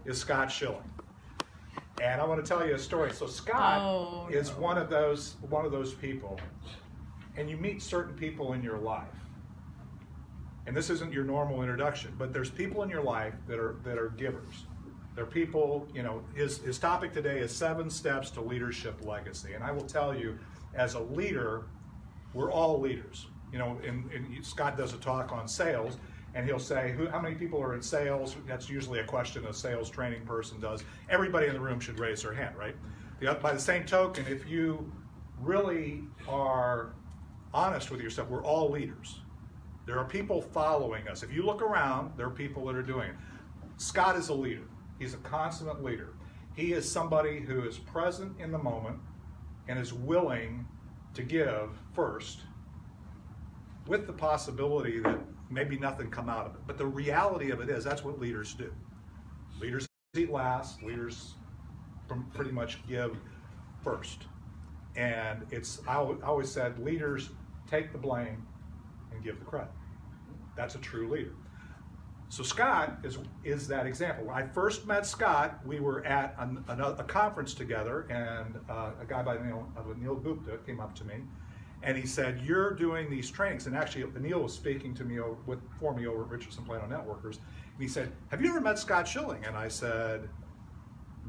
is Scott Schilling. And I want to tell you a story. So Scott is one of those people, and you meet certain people in your life. And this isn't your normal introduction, but there's people in your life that are givers. They're people, you know, his topic today is 7 steps to leadership legacy. And I will tell you, as a leader, we're all leaders. You know, and Scott does a talk on sales, and he'll say, how many people are in sales? That's usually a question a sales training person does. Everybody in the room should raise their hand, right? By the same token, if you really are honest with yourself, we're all leaders. There are people following us. If you look around, there are people that are doing it. Scott is a leader. He's a consummate leader. He is somebody who is present in the moment and is willing to give first, with the possibility that maybe nothing come out of it. But the reality of it is that's what leaders do. Leaders eat last. Leaders pretty much give first. And I always said leaders take the blame and give the credit. That's a true leader. So Scott is that example. When I first met Scott, we were at a conference together, and a guy by the name of Neil Gupta came up to me, and he said, "You're doing these trainings." And actually, Neil was speaking to me for me over at Richardson Plano Networkers, and he said, "Have you ever met Scott Schilling?" And I said,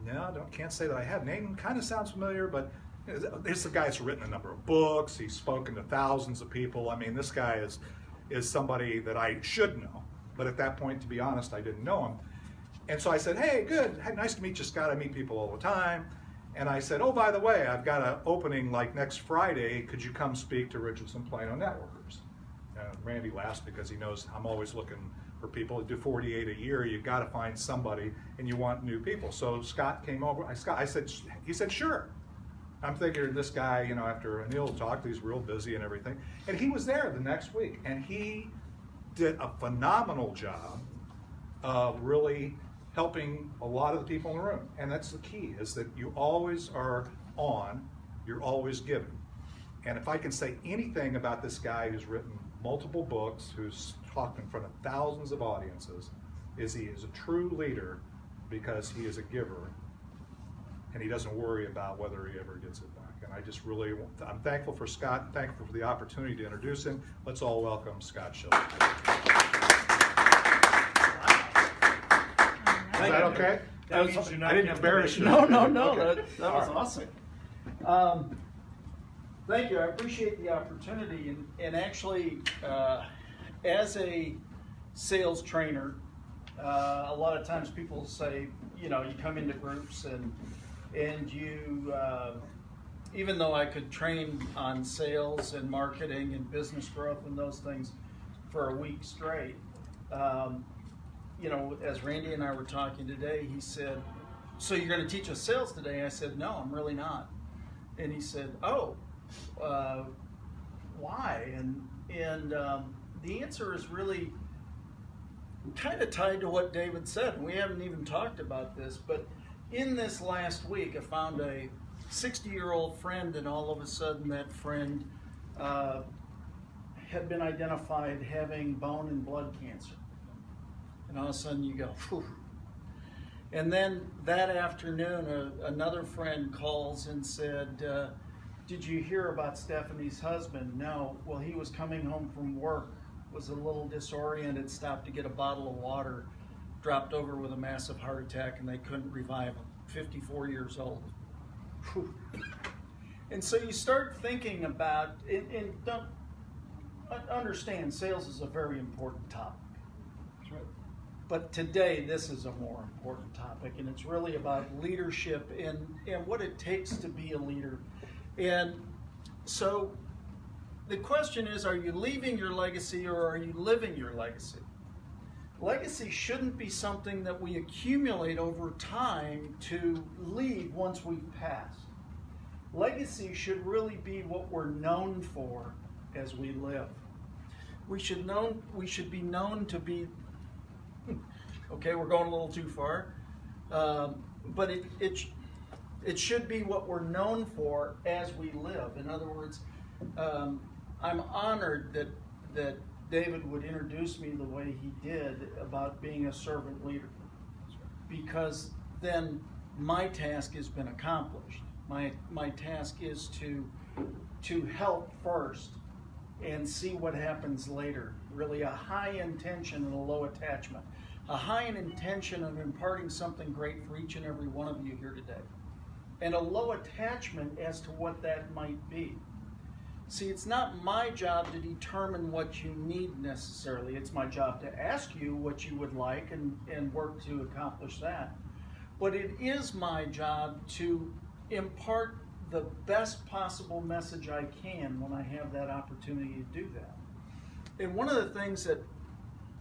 "No, can't say that I have. Name kind of sounds familiar, but this is a guy that's written a number of books. He's spoken to thousands of people. I mean, this guy is somebody that I should know." But at that point, to be honest, I didn't know him. And so I said, "Hey, good. Hey, nice to meet you, Scott. I meet people all the time." And I said, "Oh, by the way, I've got an opening like next Friday. Could you come speak to Richardson Plano Networkers?" Randy laughs because he knows I'm always looking for people. To do 48 a year, you've got to find somebody, and you want new people. So Scott came over. He said, "Sure." I'm thinking this guy, you know, after Anil talked, he's real busy and everything. And he was there the next week, and he did a phenomenal job of really helping a lot of the people in the room. And that's the key, is that you always are on, you're always giving. And if I can say anything about this guy who's written multiple books, who's talked in front of thousands of audiences, is he is a true leader because he is a giver, and he doesn't worry about whether he ever gets it back. And I just really, I'm thankful for Scott, and thankful for the opportunity to introduce him. Let's all welcome Scott Schilling. Is that okay? That means you're not I didn't embarrass you. No, Okay. that was awesome. Thank you, I appreciate the opportunity, and actually, as a sales trainer, a lot of times people say, you know, you come into groups and you, even though I could train on sales and marketing and business growth and those things for a week straight, you know, as Randy and I were talking today, he said, "So you're going to teach us sales today?" I said, "No, I'm really not." And he said, "Oh, why?" And the answer is really kind of tied to what David said. And we haven't even talked about this, but in this last week, I found a 60-year-old friend, and all of a sudden that friend had been identified having bone and blood cancer. And all of a sudden you go, whew. And then that afternoon, another friend calls and said, "Did you hear about Stephanie's husband?" "No." "Well, he was coming home from work, was a little disoriented, stopped to get a bottle of water, dropped over with a massive heart attack, and they couldn't revive him. 54 years old. Whew. And so you start thinking about, and don't understand, sales is a very important topic. But today, this is a more important topic, and it's really about leadership and what it takes to be a leader. And so the question is, are you leaving your legacy or are you living your legacy? Legacy shouldn't be something that we accumulate over time to leave once we've passed. Legacy should really be what we're known for as we live. We should be known to be, okay, we're going a little too far, but it should be what we're known for as we live. In other words, I'm honored that David would introduce me the way he did about being a servant leader. because then my task has been accomplished. My task is to help first and see what happens later. Really a high intention and a low attachment. A high intention of imparting something great for each and every one of you here today. And a low attachment as to what that might be. See, it's not my job to determine what you need necessarily. It's my job to ask you what you would like and work to accomplish that. But it is my job to impart the best possible message I can when I have that opportunity to do that. And one of the things that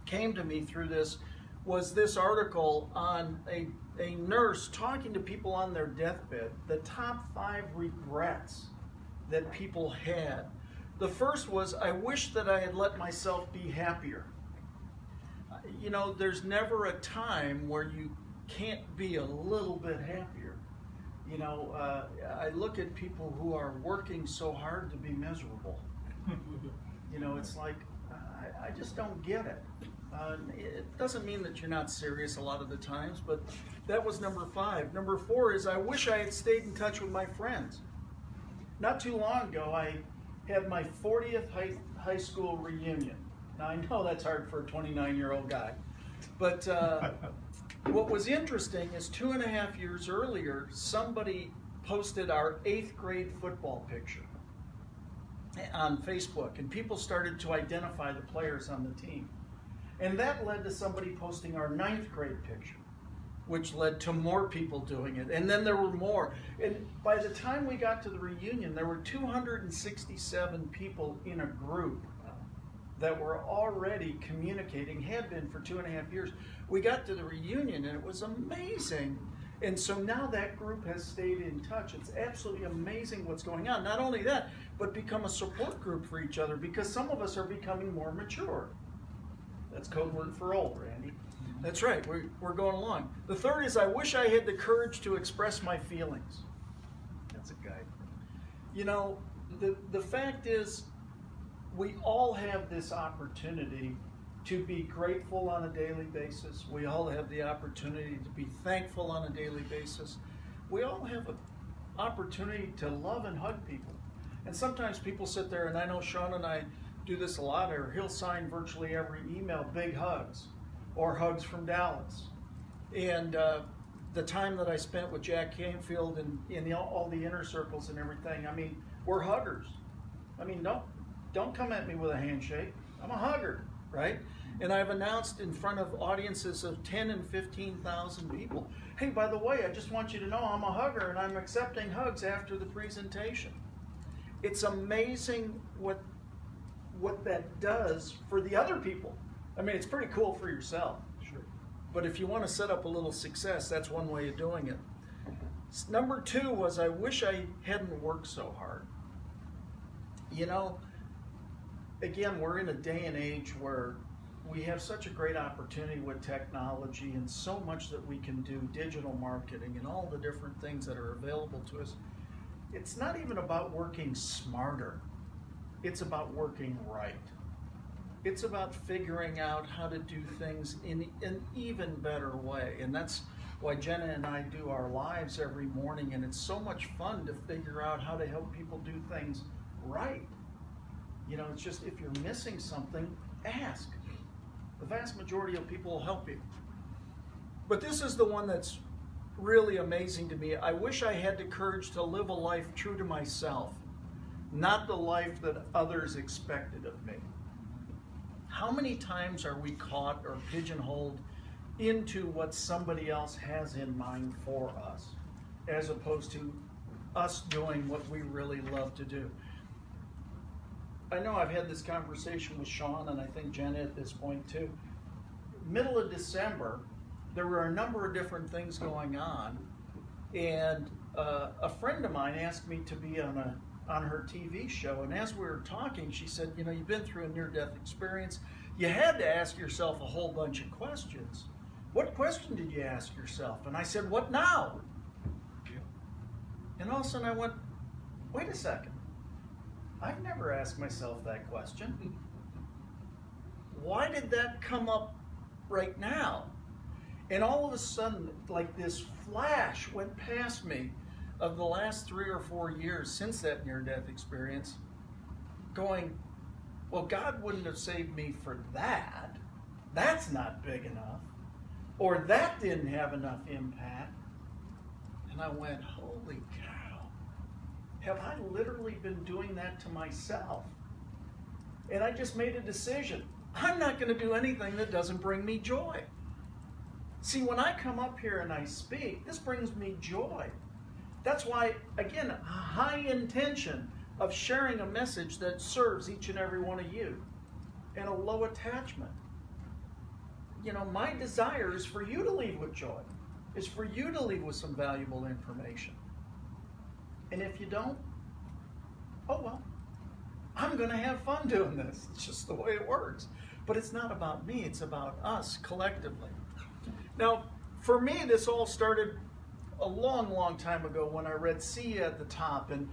came to me through this was this article on a nurse talking to people on their deathbed, the top 5 regrets that people had. The first was, I wish that I had let myself be happier. You know, there's never a time where you can't be a little bit happier. You know, I look at people who are working so hard to be miserable. You know, it's like, I just don't get it. It doesn't mean that you're not serious a lot of the times, but that was number 5. Number 4 is, I wish I had stayed in touch with my friends. Not too long ago, I had my 40th high school reunion. Now, I know that's hard for a 29-year-old guy, but what was interesting is 2.5 years earlier, somebody posted our 8th grade football picture on Facebook, and people started to identify the players on the team. And that led to somebody posting our 9th grade picture, which led to more people doing it. And then there were more. And by the time we got to the reunion, there were 267 people in a group that were already communicating, had been for 2.5 years. We got to the reunion and it was amazing. And so now that group has stayed in touch. It's absolutely amazing what's going on. Not only that, but become a support group for each other, because some of us are becoming more mature. That's code word for old, Randy. That's right, we're going along. The third is, I wish I had the courage to express my feelings. That's a guy. You know, the fact is, we all have this opportunity to be grateful on a daily basis. We all have the opportunity to be thankful on a daily basis. We all have an opportunity to love and hug people. And sometimes people sit there, and I know Sean and I do this a lot, or he'll sign virtually every email, big hugs, or hugs from Dallas. And the time that I spent with Jack Canfield and in all the inner circles and everything, I mean, we're huggers. I mean, don't come at me with a handshake. I'm a hugger, right? And I've announced in front of audiences of 10 and 15,000 people, hey, by the way, I just want you to know I'm a hugger and I'm accepting hugs after the presentation. It's amazing what that does for the other people. I mean, it's pretty cool for yourself. Sure. But if you want to set up a little success, that's one way of doing it. Number 2 was, I wish I hadn't worked so hard. You know, again, we're in a day and age where we have such a great opportunity with technology and so much that we can do, digital marketing and all the different things that are available to us. It's not even about working smarter. It's about working right. It's about figuring out how to do things in an even better way. And that's why Jenna and I do our lives every morning, and it's so much fun to figure out how to help people do things right. You know, it's just, if you're missing something, ask. The vast majority of people will help you. But this is the one that's really amazing to me. I wish I had the courage to live a life true to myself, not the life that others expected of me. How many times are we caught or pigeonholed into what somebody else has in mind for us, as opposed to us doing what we really love to do? I know I've had this conversation with Sean, and I think Jenna at this point too. Middle of December, there were a number of different things going on, and a friend of mine asked me to be on her TV show, and as we were talking, she said, you know, you've been through a near-death experience. You had to ask yourself a whole bunch of questions. What question did you ask yourself? And I said, what now? And all of a sudden I went, wait a second. I've never asked myself that question. Why did that come up right now? And all of a sudden, like this flash went past me of the last 3 or 4 years since that near-death experience, going, well, God wouldn't have saved me for that. That's not big enough. Or that didn't have enough impact. And I went, holy cow. Have I literally been doing that to myself? And I just made a decision. I'm not going to do anything that doesn't bring me joy. See, when I come up here and I speak, this brings me joy. That's why, again, a high intention of sharing a message that serves each and every one of you, and a low attachment. You know, my desire is for you to leave with joy, is for you to leave with some valuable information. And if you don't, oh well, I'm going to have fun doing this. It's just the way it works. But it's not about me, it's about us collectively. Now, for me, this all started a long, long time ago when I read See You at the Top. And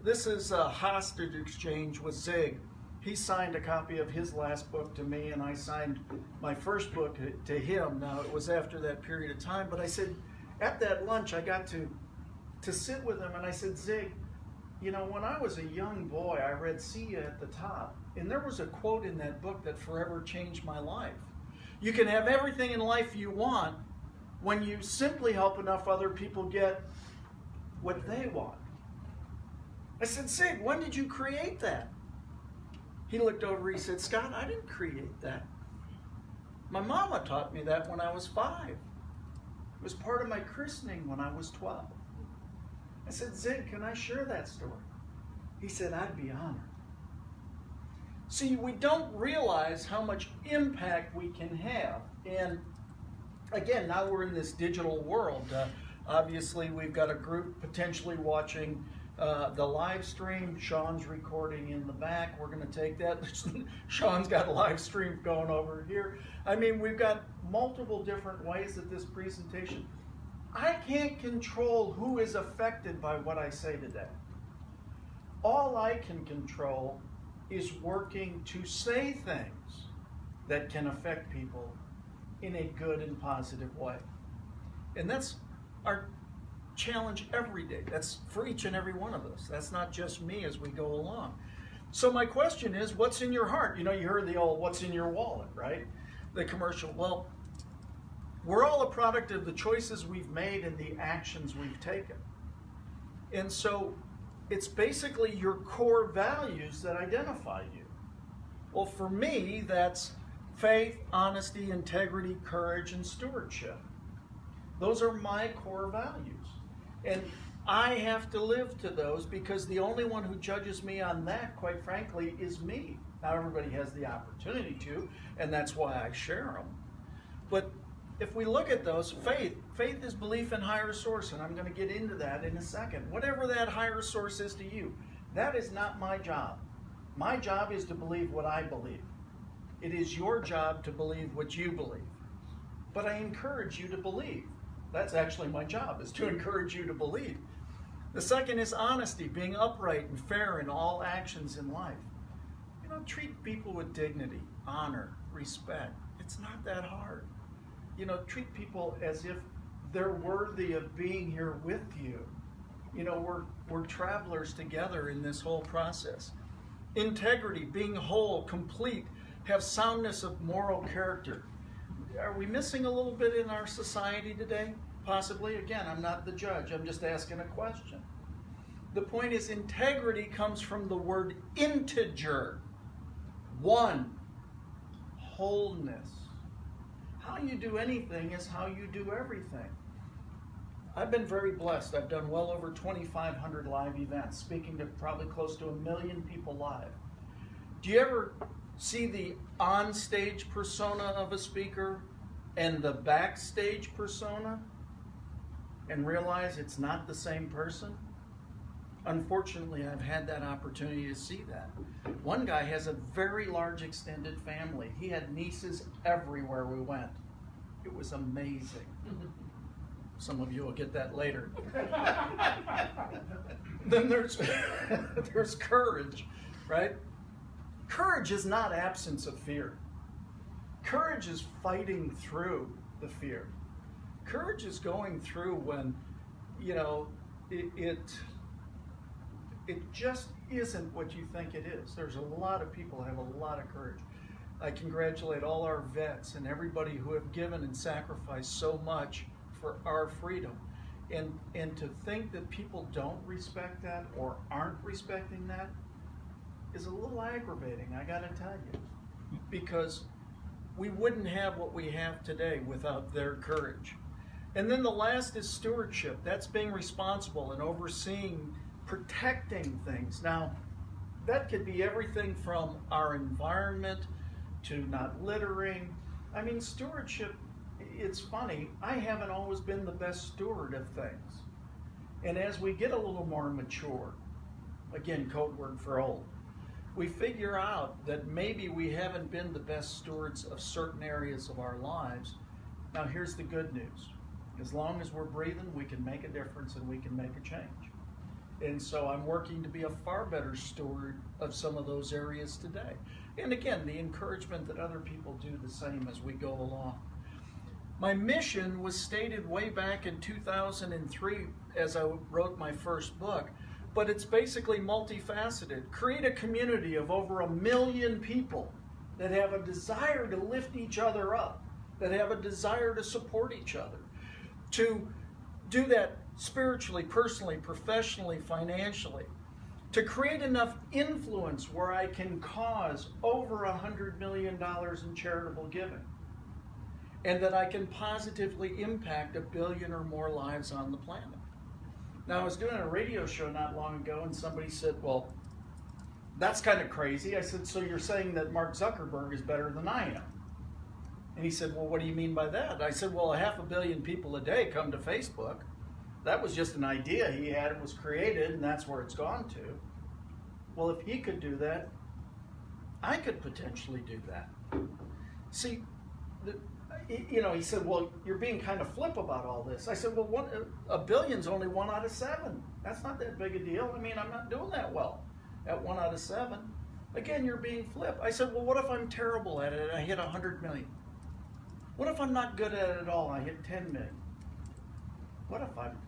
this is a hostage exchange with Zig. He signed a copy of his last book to me, and I signed my first book to him. Now, it was after that period of time, but I said, at that lunch, I got to sit with him, and I said, Zig, you know, when I was a young boy, I read See You at the Top, and there was a quote in that book that forever changed my life. You can have everything in life you want when you simply help enough other people get what they want. I said, Zig, when did you create that? He looked over, he said, Scott, I didn't create that. My mama taught me that when I was 5. It was part of my christening when I was 12. I said, Zig, can I share that story? He said, I'd be honored. See, we don't realize how much impact we can have. And again, now we're in this digital world. Obviously, we've got a group potentially watching the live stream. Sean's recording in the back. We're going to take that. Sean's got a live stream going over here. I mean, we've got multiple different ways that this presentation. I can't control who is affected by what I say today. All I can control is working to say things that can affect people in a good and positive way. And that's our challenge every day. That's for each and every one of us. That's not just me as we go along. So my question is, what's in your heart? You know, you heard the old, what's in your wallet, right? The commercial. Well, we're all a product of the choices we've made and the actions we've taken. And so it's basically your core values that identify you. Well, for me, that's faith, honesty, integrity, courage, and stewardship. Those are my core values. And I have to live to those because the only one who judges me on that, quite frankly, is me. Now, everybody has the opportunity to, and that's why I share them. But if we look at those, faith is belief in higher source, and I'm going to get into that in a second. Whatever that higher source is to you, that is not my job. My job is to believe what I believe. It is your job to believe what you believe. But I encourage you to believe. That's actually my job, is to encourage you to believe. The second is honesty, being upright and fair in all actions in life. You know, treat people with dignity, honor, respect. It's not that hard. You know, treat people as if they're worthy of being here with you. You know, we're travelers together in this whole process. Integrity, being whole, complete, have soundness of moral character. Are we missing a little bit in our society today? Possibly. Again, I'm not the judge. I'm just asking a question. The point is, integrity comes from the word integer. One. Wholeness. How you do anything is how you do everything. I've been very blessed. I've done well over 2,500 live events, speaking to probably close to 1 million people live. Do you ever see the on-stage persona of a speaker and the backstage persona and realize it's not the same person? Unfortunately, I've had that opportunity to see that. One guy has a very large extended family. He had nieces everywhere we went. It was amazing. Some of you will get that later. Then there's courage, right? Courage is not absence of fear. Courage is fighting through the fear. Courage is going through when, you know, it just isn't what you think it is. There's a lot of people who have a lot of courage. I congratulate all our vets and everybody who have given and sacrificed so much for our freedom. And to think that people don't respect that or aren't respecting that is a little aggravating, I gotta tell you. Because we wouldn't have what we have today without their courage. And then the last is stewardship. That's being responsible and overseeing, protecting things. Now, that could be everything from our environment to not littering. I mean, stewardship, it's funny, I haven't always been the best steward of things. And as we get a little more mature, again, code word for old, we figure out that maybe we haven't been the best stewards of certain areas of our lives. Now, here's the good news. As long as we're breathing, we can make a difference and we can make a change. And so I'm working to be a far better steward of some of those areas today. And again, the encouragement that other people do the same as we go along. My mission was stated way back in 2003 as I wrote my first book, but it's basically multifaceted. Create a community of over 1 million people that have a desire to lift each other up, that have a desire to support each other, to do that spiritually, personally, professionally, financially, to create enough influence where I can cause over $100 million in charitable giving, and that I can positively impact 1 billion or more lives on the planet. Now, I was doing a radio show not long ago, and somebody said, well, that's kind of crazy. I said, so you're saying that Mark Zuckerberg is better than I am? And he said, well, what do you mean by that? I said, well, 500 million people a day come to Facebook. That was just an idea he had. It was created, and that's where it's gone to. Well, if he could do that, I could potentially do that. See, he said, well, you're being kind of flip about all this. I said, well, 1 billion's only 1 out of 7. That's not that big a deal. I mean, I'm not doing that well at 1 out of 7. Again, you're being flip. I said, well, what if I'm terrible at it and I hit 100 million? What if I'm not good at it at all and I hit 10 million? What if I'm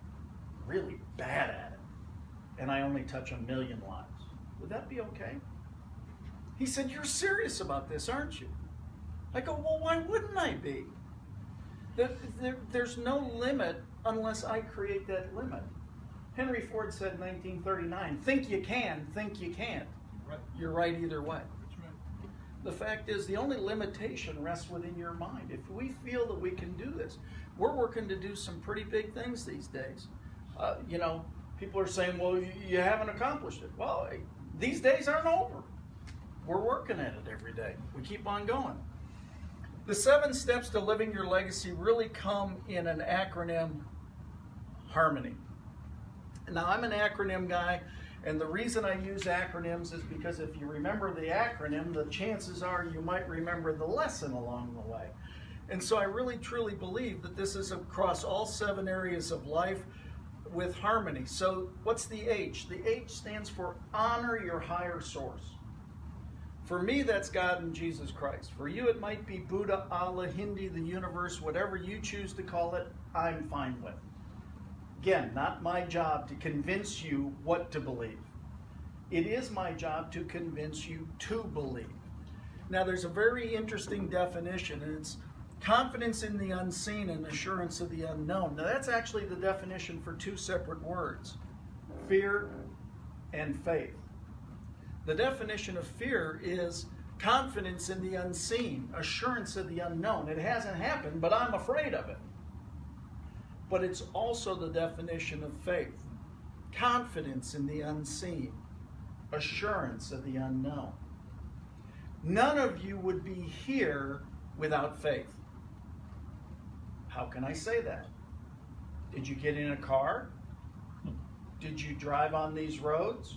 really bad at it and I only touch 1 million lives? Would that be okay? He said, you're serious about this, aren't you? I go, well, why wouldn't I be? There's no limit unless I create that limit. Henry Ford said in 1939, think you can, think you can't. Right. You're right either way. That's right. The fact is, the only limitation rests within your mind. If we feel that we can do this, we're working to do some pretty big things these days. People are saying, well, you haven't accomplished it. Well, these days aren't over. We're working at it every day. We keep on going. The 7 steps to living your legacy really come in an acronym, Harmony. Now, I'm an acronym guy, and the reason I use acronyms is because if you remember the acronym, the chances are you might remember the lesson along the way. And so I really truly believe that this is across all 7 areas of life with harmony. So what's the H? The H stands for honor your higher source. For me, that's God and Jesus Christ. For you, it might be Buddha, Allah, Hindi, the universe, whatever you choose to call it, I'm fine with. Again, not my job to convince you what to believe. It is my job to convince you to believe. Now, there's a very interesting definition, and it's confidence in the unseen and assurance of the unknown. Now, that's actually the definition for 2 separate words, fear and faith. The definition of fear is confidence in the unseen, assurance of the unknown. It hasn't happened, but I'm afraid of it. But it's also the definition of faith, confidence in the unseen, assurance of the unknown. None of you would be here without faith. How can I say that? Did you get in a car? Did you drive on these roads?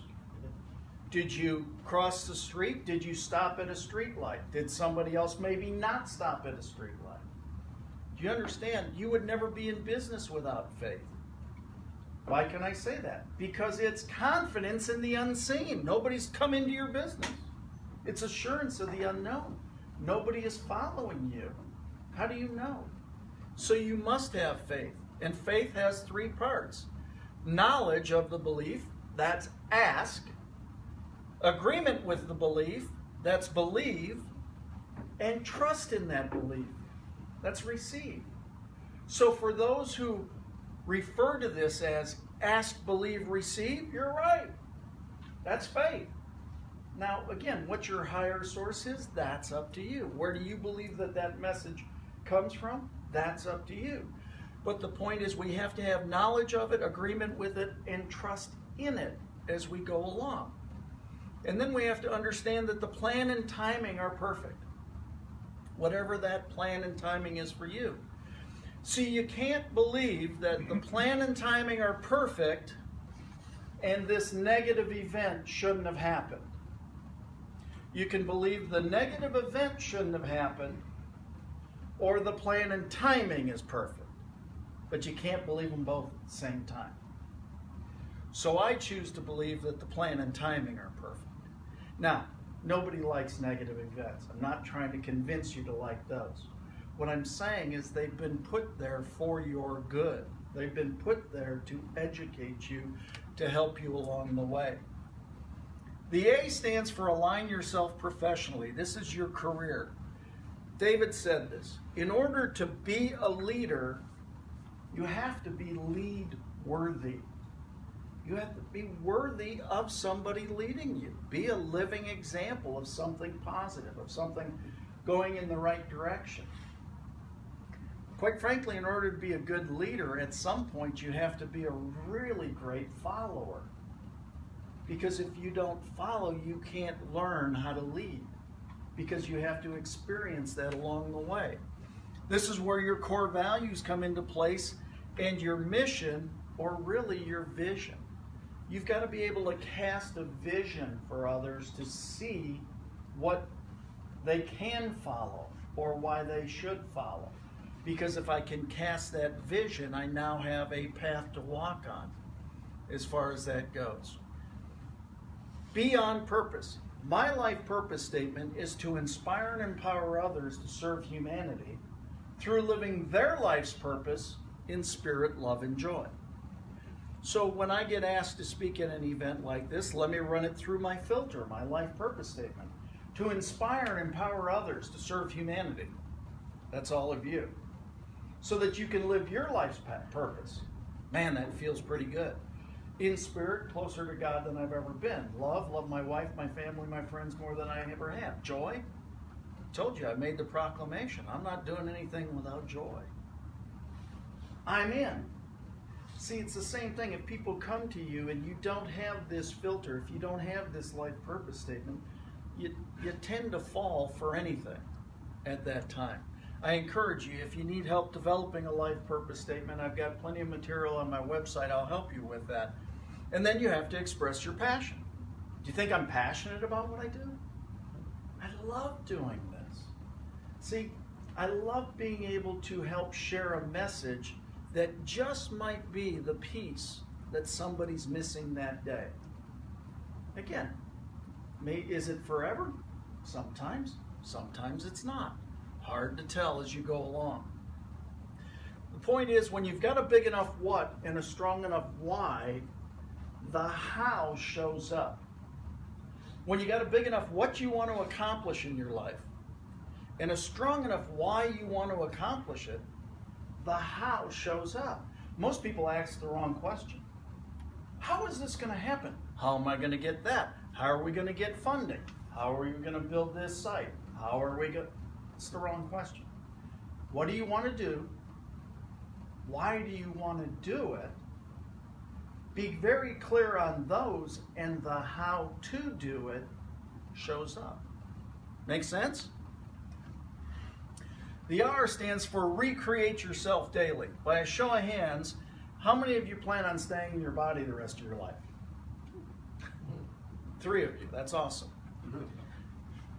Did you cross the street? Did you stop at a street light? Did somebody else maybe not stop at a street light? Do you understand? You would never be in business without faith. Why can I say that? Because it's confidence in the unseen. Nobody's come into your business. It's assurance of the unknown. Nobody is following you. How do you know? So you must have faith. And faith has three parts. Knowledge of the belief, that's ask. Agreement with the belief, that's believe. And trust in that belief, that's receive. So for those who refer to this as ask, believe, receive, you're right. That's faith. Now, again, what your higher source is, that's up to you. Where do you believe that that message comes from? That's up to you. But the point is we have to have knowledge of it, agreement with it, and trust in it as we go along. And then we have to understand that the plan and timing are perfect. Whatever that plan and timing is for you. See, you can't believe that the plan and timing are perfect and this negative event shouldn't have happened. You can believe the negative event shouldn't have happened or the plan and timing is perfect. But you can't believe them both at the same time. So I choose to believe that the plan and timing are perfect. Now, nobody likes negative events. I'm not trying to convince you to like those. What I'm saying is they've been put there for your good. They've been put there to educate you, to help you along the way. The A stands for align yourself professionally. This is your career. David said this. In order to be a leader, you have to be lead worthy. You have to be worthy of somebody leading you. Be a living example of something positive, of something going in the right direction. Quite frankly, in order to be a good leader, at some point you have to be a really great follower. Because if you don't follow, you can't learn how to lead. Because you have to experience that along the way. This is where your core values come into place and your mission, or really your vision. You've got to be able to cast a vision for others to see what they can follow or why they should follow. Because if I can cast that vision, I now have a path to walk on as far as that goes. Be on purpose. My life purpose statement is to inspire and empower others to serve humanity through living their life's purpose in spirit, love, and joy. So when I get asked to speak at an event like this, let me run it through my filter, my life purpose statement. To inspire and empower others to serve humanity. That's all of you. So that you can live your life's purpose. Man, that feels pretty good. In spirit, closer to God than I've ever been. Love my wife, my family, my friends more than I ever have. Joy, I told you I made the proclamation. I'm not doing anything without joy. I'm in. See, it's the same thing. If people come to you and you don't have this filter, if you don't have this life purpose statement, you tend to fall for anything at that time. I encourage you, if you need help developing a life purpose statement, I've got plenty of material on my website. I'll help you with that. And then you have to express your passion. Do you think I'm passionate about what I do? I love doing this. See, I love being able to help share a message that just might be the piece that somebody's missing that day. Again, is it forever? Sometimes. Sometimes it's not. Hard to tell as you go along. The point is, when you've got a big enough what and a strong enough why, the how shows up. When you got a big enough what you want to accomplish in your life and a strong enough why you want to accomplish it, the how shows up. Most people ask the wrong question. How is this going to happen? How am I going to get that? How are we going to get funding? How are we going to build this site? How are we going to... It's the wrong question. What do you want to do? Why do you want to do it? Be very clear on those, and the how to do it shows up. Make sense? The R stands for recreate yourself daily. By a show of hands, how many of you plan on staying in your body the rest of your life? 3 of you. That's awesome.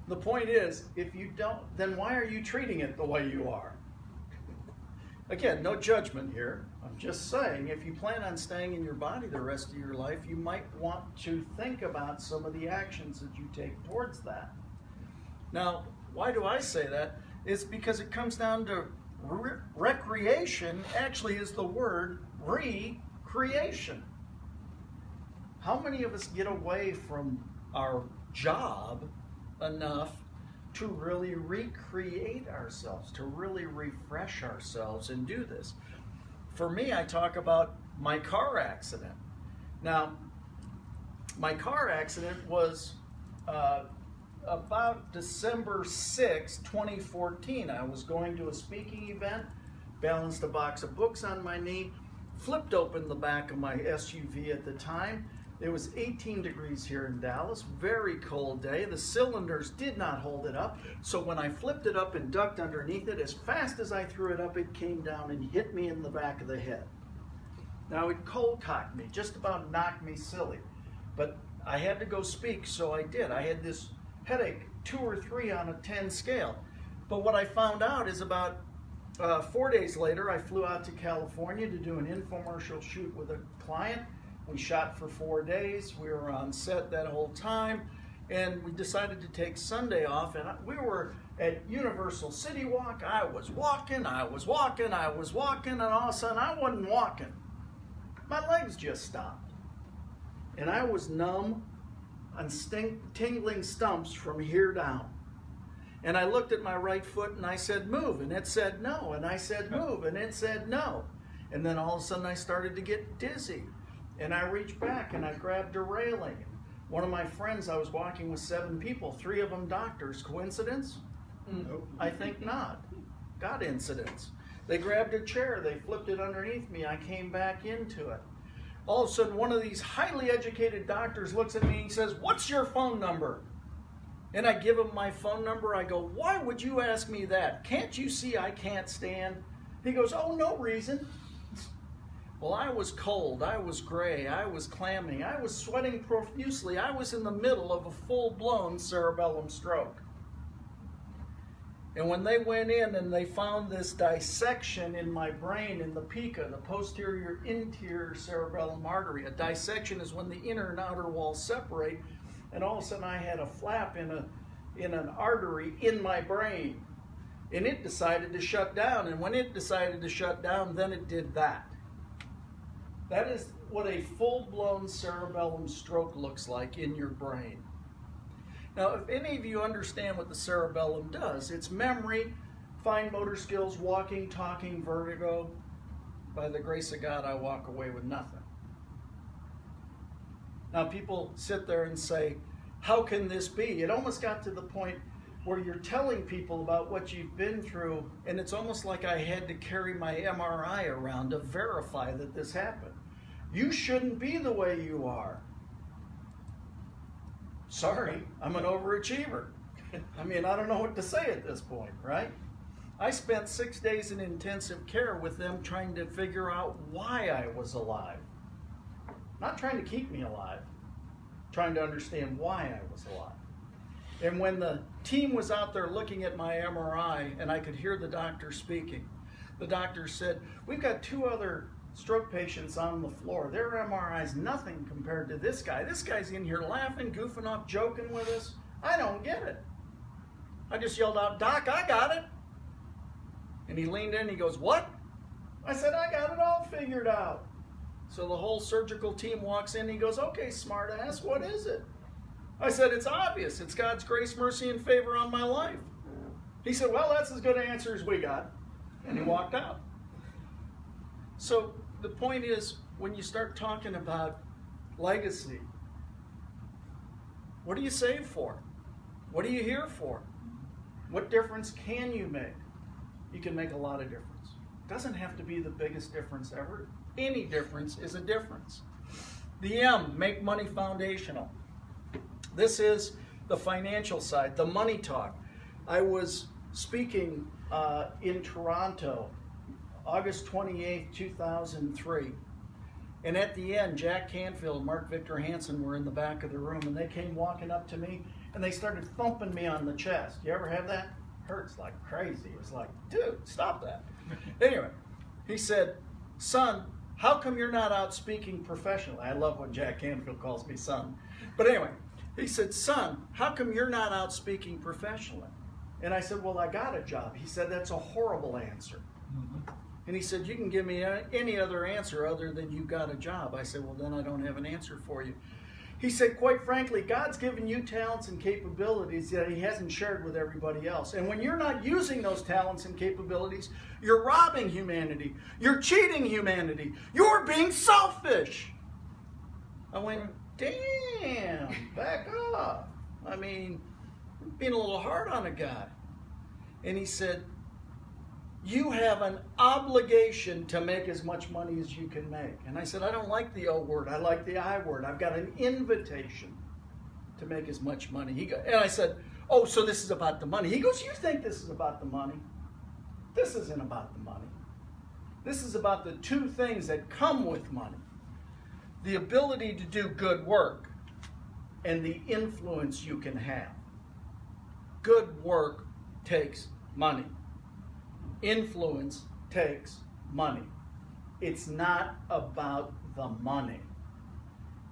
The point is, if you don't, then why are you treating it the way you are? Again, no judgment here. I'm just saying, if you plan on staying in your body the rest of your life, you might want to think about some of the actions that you take towards that. Now, why do I say that? It's because it comes down to Recreation actually is the word recreation. How many of us get away from our job enough to really recreate ourselves, to really refresh ourselves and do this? For me, I talk about my car accident. Now, my car accident was about December 6, 2014. I was going to a speaking event, balanced a box of books on my knee, flipped open the back of my SUV at the time. It was 18 degrees here in Dallas, very cold day. The cylinders did not hold it up, so when I flipped it up and ducked underneath it, as fast as I threw it up, it came down and hit me in the back of the head. Now, it cold cocked me, just about knocked me silly, but I had to go speak, so I did. I had this headache, 2 or 3 on a 10 scale. But what I found out is about 4 days later, I flew out to California to do an infomercial shoot with a client. We shot for 4 days. We were on set that whole time, and we decided to take Sunday off, and we were at Universal City Walk. I was walking, and all of a sudden I wasn't walking. My legs just stopped. And I was numb and tingling stumps from here down. And I looked at my right foot and I said, move. And it said no. And I said, move. And it said no. And then all of a sudden I started to get dizzy. And I reached back and I grabbed a railing. One of my friends, I was walking with 7 people, 3 of them doctors. Coincidence? Nope. I think not. God incidents. They grabbed a chair, they flipped it underneath me, I came back into it. All of a sudden, one of these highly educated doctors looks at me and he says, what's your phone number? And I give him my phone number. I go, why would you ask me that? Can't you see I can't stand? He goes, oh, no reason. Well, I was cold, I was gray, I was clammy, I was sweating profusely. I was in the middle of a full-blown cerebellum stroke. And when they went in and they found this dissection in my brain in the PICA, the posterior interior cerebellum artery. A dissection is when the inner and outer walls separate, and all of a sudden I had a flap in an artery in my brain. And it decided to shut down, and when it decided to shut down, then it did that. That is what a full-blown cerebellum stroke looks like in your brain. Now, if any of you understand what the cerebellum does, it's memory, fine motor skills, walking, talking, vertigo. By the grace of God, I walk away with nothing. Now, people sit there and say, how can this be? It almost got to the point where you're telling people about what you've been through, and it's almost like I had to carry my MRI around to verify that this happened. You shouldn't be the way you are. Sorry, I'm an overachiever. I mean, I don't know what to say at this point, right? I spent 6 days in intensive care with them trying to figure out why I was alive. Not trying to keep me alive, trying to understand why I was alive. And when the team was out there looking at my MRI and I could hear the doctor speaking, the doctor said, we've got 2 other stroke patients on the floor. Their MRI's nothing compared to this guy. This guy's in here laughing, goofing off, joking with us. I don't get it. I just yelled out, Doc, I got it. And he leaned in and he goes, what? I said, I got it all figured out. So the whole surgical team walks in and he goes, okay, smart ass, what is it? I said, it's obvious. It's God's grace, mercy, and favor on my life. He said, well, that's as good an answer as we got. And he walked out. So the point is, when you start talking about legacy, what are you saved for? What are you here for? What difference can you make? You can make a lot of difference. It doesn't have to be the biggest difference ever. Any difference is a difference. The M, make money foundational. This is the financial side, the money talk. I was speaking in Toronto, August 28th, 2003. And at the end, Jack Canfield and Mark Victor Hansen were in the back of the room, and they came walking up to me, and they started thumping me on the chest. You ever have that? Hurts like crazy. It was like, dude, stop that. Anyway, he said, son, how come you're not out speaking professionally? I love when Jack Canfield calls me son. But anyway, he said, son, how come you're not out speaking professionally? And I said, well, I got a job. He said, that's a horrible answer. And he said, you can give me any other answer other than you got a job. I said, well, then I don't have an answer for you. He said, quite frankly, God's given you talents and capabilities that he hasn't shared with everybody else. And when you're not using those talents and capabilities, you're robbing humanity. You're cheating humanity. You're being selfish. I went, damn, back off. I mean, being a little hard on a guy. And he said, you have an obligation to make as much money as you can make. And I said, I don't like the O word. I like the I word. I've got an invitation to make as much money. And I said, oh, so this is about the money. He goes, you think this is about the money? This isn't about the money. This is about the two things that come with money. The ability to do good work and the influence you can have. Good work takes money. Influence takes money. It's not about the money.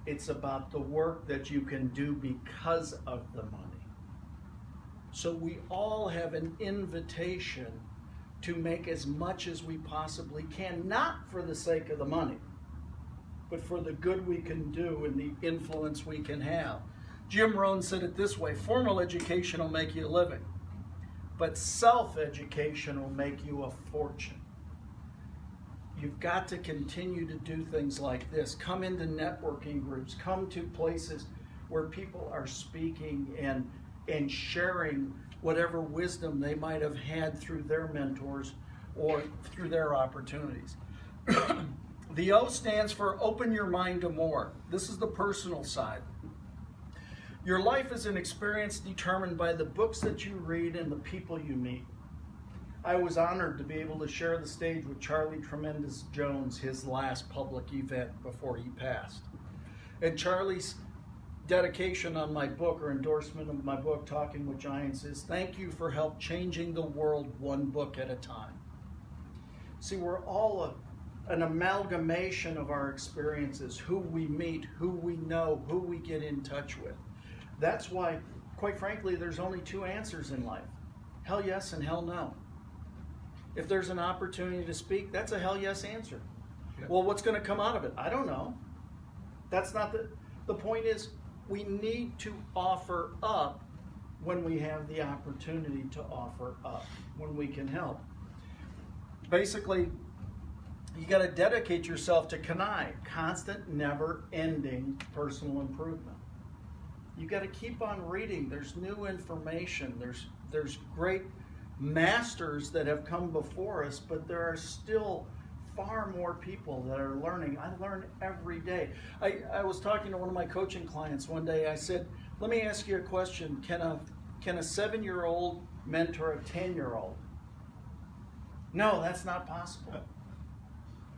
It's about the work that you can do because of the money. So we all have an invitation to make as much as we possibly can, not for the sake of the money, but for the good we can do and the influence we can have. Jim Rohn said it this way, formal education will make you a living, but self-education will make you a fortune. You've got to continue to do things like this. Come into networking groups. Come to places where people are speaking and sharing whatever wisdom they might have had through their mentors or through their opportunities. The O stands for open your mind to more. This is the personal side. Your life is an experience determined by the books that you read and the people you meet. I was honored to be able to share the stage with Charlie Tremendous Jones, his last public event before he passed. And Charlie's dedication on my book, or endorsement of my book, Talking with Giants, is thank you for help changing the world one book at a time. See, we're all an amalgamation of our experiences, who we meet, who we know, who we get in touch with. That's why, quite frankly, there's only two answers in life. Hell yes and hell no. If there's an opportunity to speak, that's a hell yes answer. Yeah. Well, what's going to come out of it? I don't know. That's not the point is we need to offer up when we have the opportunity to offer up, when we can help. Basically, you got to dedicate yourself to CANI, constant, never-ending personal improvement. You got to keep on reading. There's new information. There's great masters that have come before us, but there are still far more people that are learning. I learn every day. I was talking to one of my coaching clients one day. I said, let me ask you a question. Can a 7-year-old mentor a 10-year-old? No, that's not possible.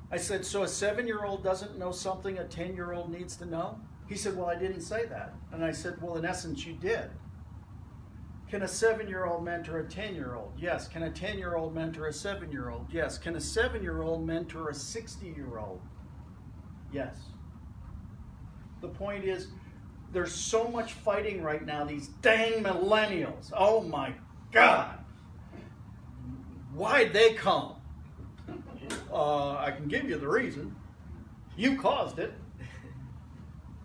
I said, so a 7-year-old doesn't know something a 10-year-old needs to know? He said, well, I didn't say that. And I said, well, in essence, you did. Can a 7-year-old mentor a 10-year-old? Yes. Can a 10-year-old mentor a 7-year-old? Yes. Can a 7-year-old mentor a 60-year-old? Yes. The point is, there's so much fighting right now, these dang millennials. Oh my God. Why'd they come? I can give you the reason. You caused it.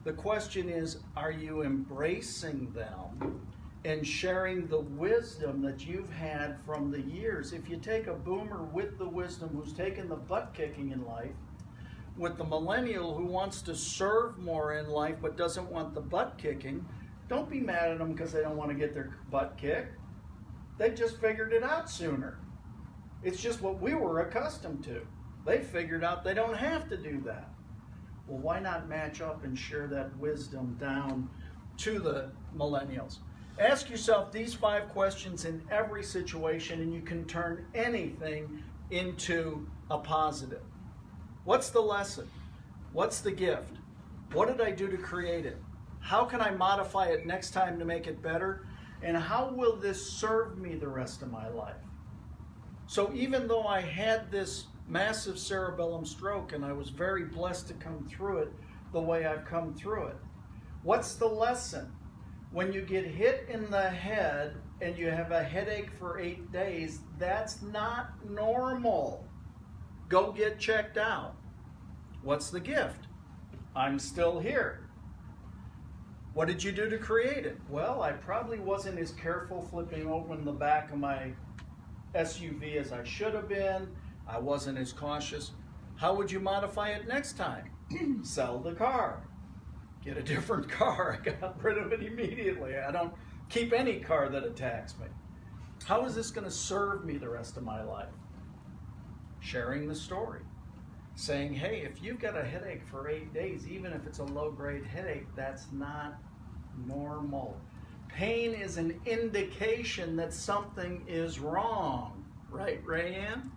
The question is, are you embracing them and sharing the wisdom that you've had from the years? If you take a boomer with the wisdom who's taken the butt kicking in life, with the millennial who wants to serve more in life but doesn't want the butt kicking, don't be mad at them because they don't want to get their butt kicked. They just figured it out sooner. It's just what we were accustomed to. They figured out they don't have to do that. Well, why not match up and share that wisdom down to the millennials? Ask yourself these 5 questions in every situation, and you can turn anything into a positive. What's the lesson? What's the gift? What did I do to create it? How can I modify it next time to make it better? And how will this serve me the rest of my life? So even though I had this massive cerebellum stroke and I was very blessed to come through it the way I've come through it, what's the lesson? When you get hit in the head and you have a headache for 8 days, that's not normal. Go get checked out. What's the gift? I'm still here. What did you do to create it? Well, I probably wasn't as careful flipping open the back of my SUV as I should have been. I wasn't as cautious. How would you modify it next time? Sell the car. Get a different car. I got rid of it immediately. I don't keep any car that attacks me. How is this going to serve me the rest of my life? Sharing the story. Saying, hey, if you've got a headache for 8 days, even if it's a low-grade headache, that's not normal. Pain is an indication that something is wrong. Right, Rayanne?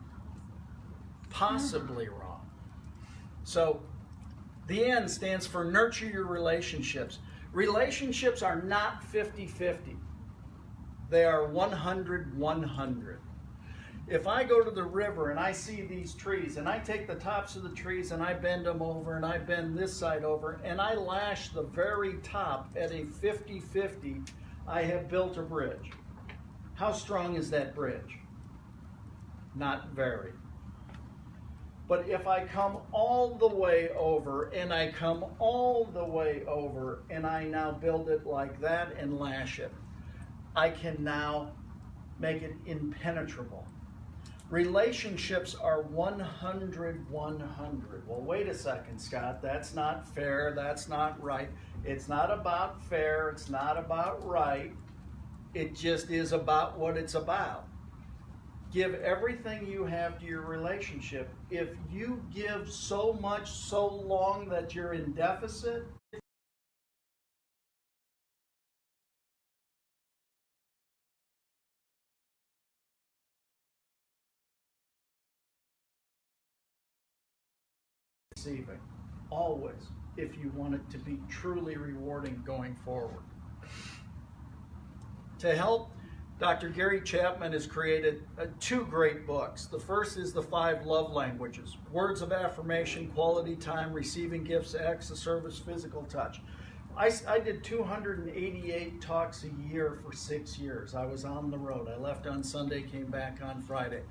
Possibly wrong. So, the N stands for nurture your relationships. Relationships are not 50-50. They are 100-100. If I go to the river and I see these trees and I take the tops of the trees and I bend them over and I bend this side over and I lash the very top at a 50-50, I have built a bridge. How strong is that bridge? Not very. But if I come all the way over and I come all the way over and I now build it like that and lash it, I can now make it impenetrable. Relationships are 100-100. Well, wait a second, Scott. That's not fair. That's not right. It's not about fair. It's not about right. It just is about what it's about. Give everything you have to your relationship. If you give so much so long that you're in deficit, receiving. Always, if you want it to be truly rewarding going forward. To help, Dr. Gary Chapman has created 2 great books. The first is The 5 Love Languages: Words of Affirmation, Quality Time, Receiving Gifts, Acts of Service, Physical Touch. I did 288 talks a year for 6 years. I was on the road. I left on Sunday, came back on Friday.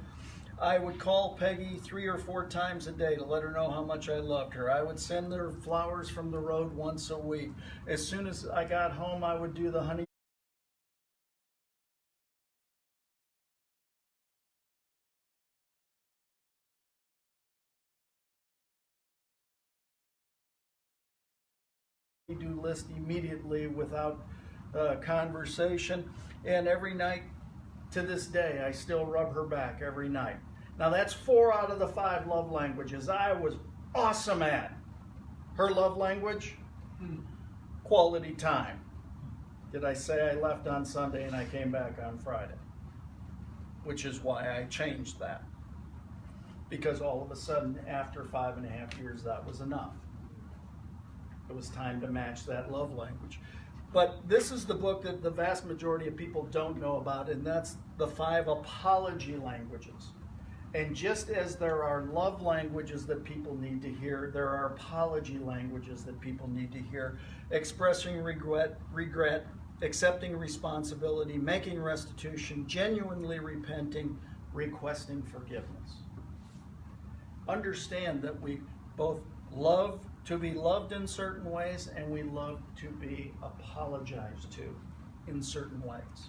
I would call Peggy 3 or 4 times a day to let her know how much I loved her. I would send her flowers from the road once a week. As soon as I got home, I would do the honey. Do list immediately without conversation, and every night to this day I still rub her back every night. Now that's 4 out of the 5 love languages I was awesome at. Her love language, quality time. Did I say I left on Sunday and I came back on Friday? Which is why I changed that, because all of a sudden after 5.5 years that was enough. It was time to match that love language. But this is the book that the vast majority of people don't know about, and that's the 5 apology languages. And just as there are love languages that people need to hear, there are apology languages that people need to hear. Expressing regret, accepting responsibility, making restitution, genuinely repenting, requesting forgiveness. Understand that we both love to be loved in certain ways, and we love to be apologized to in certain ways.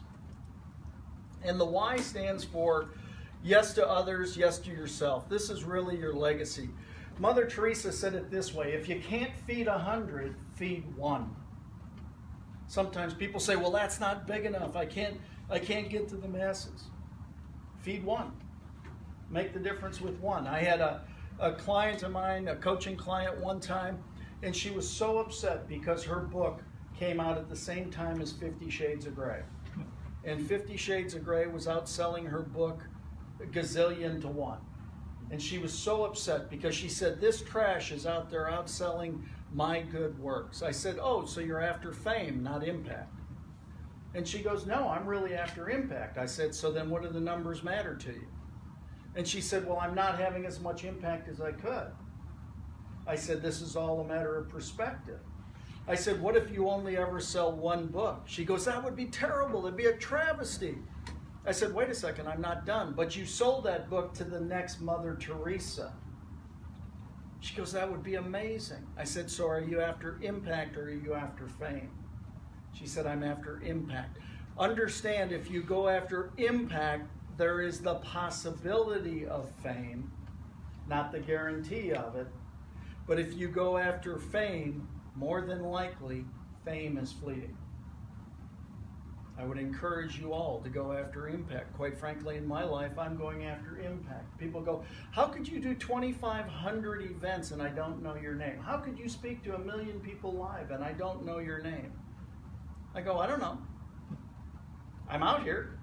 And the Y stands for yes to others, yes to yourself. This is really your legacy. Mother Teresa said it this way: if you can't feed 100, feed 1. Sometimes people say, well, that's not big enough. I can't get to the masses. Feed 1. Make the difference with 1. I had a client of mine, a coaching client one time, and she was so upset because her book came out at the same time as 50 Shades of Grey. And 50 Shades of Grey was outselling her book a gazillion to 1. And she was so upset because she said, this trash is out there outselling my good works. I said, oh, so you're after fame, not impact. And she goes, no, I'm really after impact. I said, so then what do the numbers matter to you? And she said, well, I'm not having as much impact as I could. I said, this is all a matter of perspective. I said, what if you only ever sell one book? She goes, that would be terrible. It'd be a travesty. I said, wait a second, I'm not done. But you sold that book to the next Mother Teresa. She goes, that would be amazing. I said, so are you after impact or are you after fame? She said, I'm after impact. Understand, if you go after impact, there is the possibility of fame, not the guarantee of it. But if you go after fame, more than likely, fame is fleeting. I would encourage you all to go after impact. Quite frankly, in my life, I'm going after impact. People go, how could you do 2,500 events and I don't know your name? How could you speak to 1 million people live and I don't know your name? I go, I don't know. I'm out here.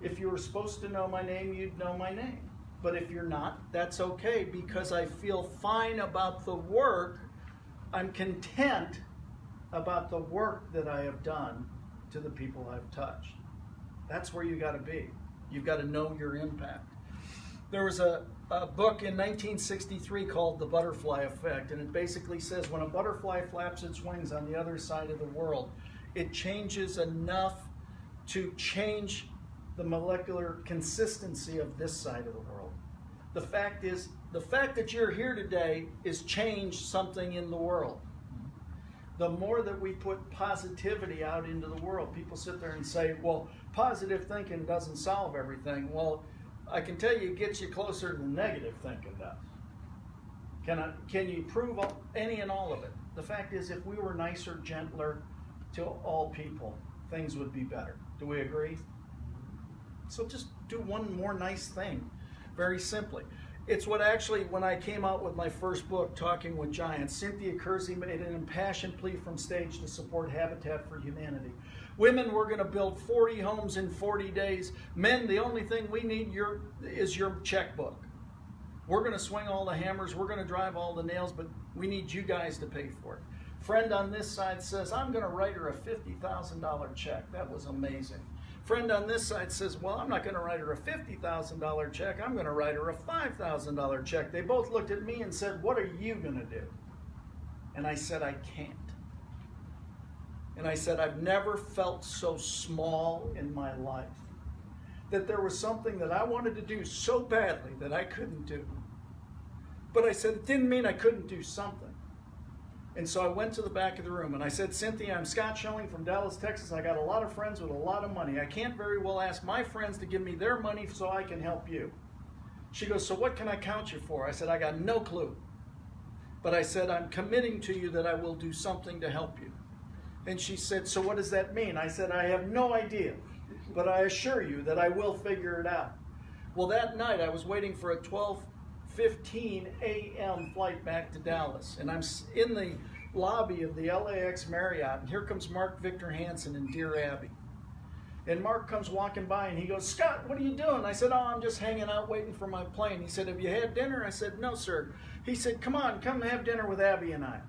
If you were supposed to know my name, you'd know my name. But if you're not, that's okay, because I feel fine about the work. I'm content about the work that I have done to the people I've touched. That's where you got to be. You've got to know your impact. There was a book in 1963 called The Butterfly Effect, and it basically says when a butterfly flaps its wings on the other side of the world, it changes enough to change the molecular consistency of this side of the world. The fact is, the fact that you're here today is changed something in the world. The more that we put positivity out into the world, people sit there and say, well, positive thinking doesn't solve everything. Well, I can tell you it gets you closer than negative thinking does. Can you prove any and all of it? The fact is, if we were nicer, gentler to all people, things would be better. Do we agree? So just do one more nice thing, very simply. It's what actually, when I came out with my first book, Talking with Giants, Cynthia Kersey made an impassioned plea from stage to support Habitat for Humanity. Women, we're going to build 40 homes in 40 days. Men, the only thing we need is your checkbook. We're going to swing all the hammers, we're going to drive all the nails, but we need you guys to pay for it. Friend on this side says, I'm going to write her a $50,000 check. That was amazing. Friend on this side says, well, I'm not going to write her a $50,000 check. I'm going to write her a $5,000 check. They both looked at me and said, what are you going to do? And I said, I can't. And I said, I've never felt so small in my life, that there was something that I wanted to do so badly that I couldn't do. But I said, it didn't mean I couldn't do something. And so I went to the back of the room and I said, Cynthia, I'm Scott Schilling from Dallas, Texas. I got a lot of friends with a lot of money. I can't very well ask my friends to give me their money so I can help you. She goes, so what can I count you for? I said, I got no clue. But I said, I'm committing to you that I will do something to help you. And she said, so what does that mean? I said, I have no idea, but I assure you that I will figure it out. Well, that night I was waiting for a 12:15 a.m. flight back to Dallas, and I'm in the lobby of the LAX Marriott, and here comes Mark Victor Hansen in Dear Abby. And Mark comes walking by and he goes, Scott, what are you doing? I said, oh, I'm just hanging out waiting for my plane. He said, have you had dinner? I said, no, sir. He said, come on, come have dinner with Abby and I.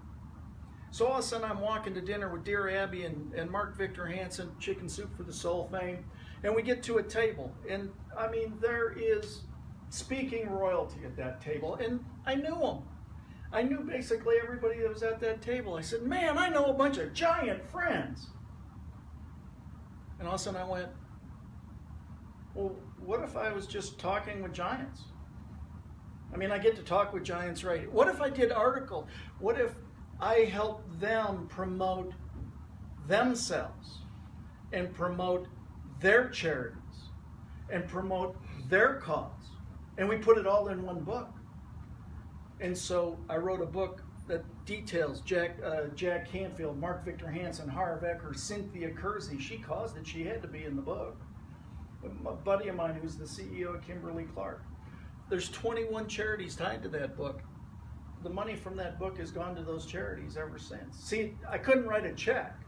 So all of a sudden I'm walking to dinner with Dear Abby and Mark Victor Hansen, Chicken Soup for the Soul fame, and we get to a table, and I mean, there is speaking royalty at that table, and I knew them. I knew basically everybody that was at that table. I said, man, I know a bunch of giant friends. And all of a sudden I went, well, what if I was just talking with giants? I mean, I get to talk with giants, right? What if I did article? What if I helped them promote themselves and promote their charities and promote their cause? And we put it all in one book. And so I wrote a book that details Jack Canfield, Mark Victor Hansen, Harv Eker, Cynthia Kersey. She caused it. She had to be in the book. A buddy of mine who's the CEO of Kimberly-Clark. There's 21 charities tied to that book. The money from that book has gone to those charities ever since. See, I couldn't write a check.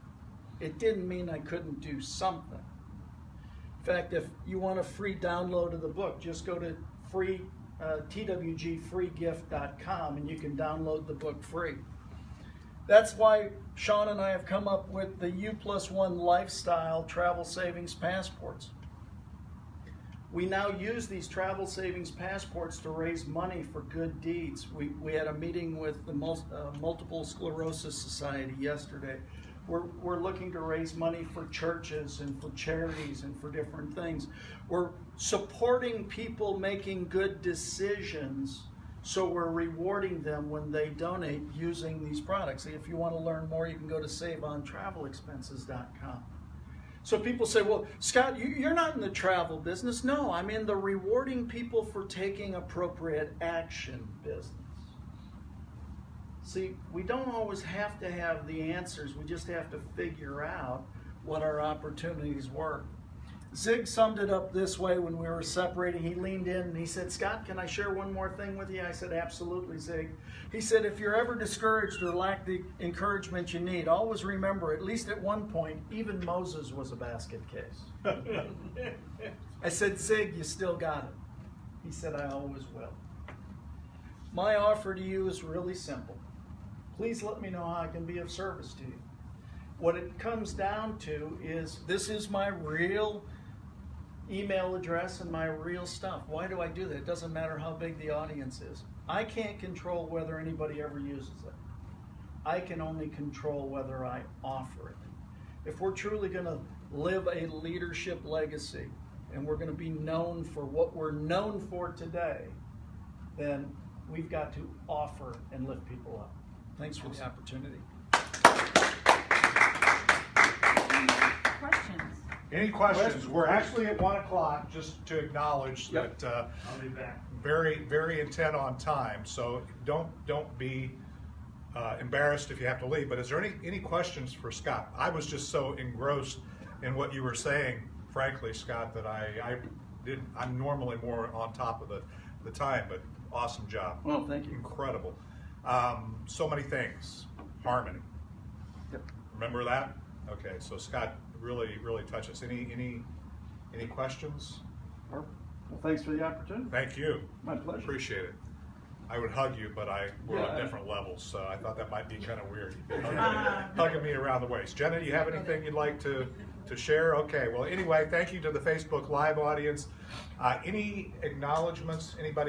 It didn't mean I couldn't do something. In fact, if you want a free download of the book, just go to twgfreegift.com and you can download the book free. That's why Sean and I have come up with the U+1 lifestyle travel savings passports. We now use these travel savings passports to raise money for good deeds. We had a meeting with the Multiple Sclerosis Society yesterday. We're looking to raise money for churches and for charities and for different things. We're supporting people making good decisions, so we're rewarding them when they donate using these products. If you want to learn more, you can go to saveontravelexpenses.com. So people say, well, Scott, you're not in the travel business. No, I'm in the rewarding people for taking appropriate action business. See, we don't always have to have the answers. We just have to figure out what our opportunities were. Zig summed it up this way when we were separating. He leaned in and he said, Scott, can I share one more thing with you? I said, absolutely, Zig. He said, if you're ever discouraged or lack the encouragement you need, always remember, at least at one point, even Moses was a basket case. I said, Zig, you still got it. He said, I always will. My offer to you is really simple. Please let me know how I can be of service to you. What it comes down to is, this is my real email address and my real stuff. Why do I do that? It doesn't matter how big the audience is. I can't control whether anybody ever uses it. I can only control whether I offer it. If we're truly going to live a leadership legacy and we're going to be known for what we're known for today, then we've got to offer and lift people up. Thanks for the opportunity. Questions? Any questions? We're actually at 1 o'clock, just to acknowledge that I'll be back. very, very intent on time. So don't be embarrassed if you have to leave. But is there any questions for Scott? I was just so engrossed in what you were saying, frankly, Scott, that I'm normally more on top of the time, but awesome job. Well, thank you. Incredible. So many things. Harmony. Yep. Remember that? Okay, so Scott really touched us. Any questions? Well, thanks for the opportunity. Thank you. My pleasure. Appreciate it. I would hug you, but we're on Yeah. different levels, so I thought that might be kind of weird. Hugging me around the waist. Jenna, do you have anything you'd like to share? Okay, well, anyway, thank you to the Facebook Live audience. Any acknowledgments? Anybody?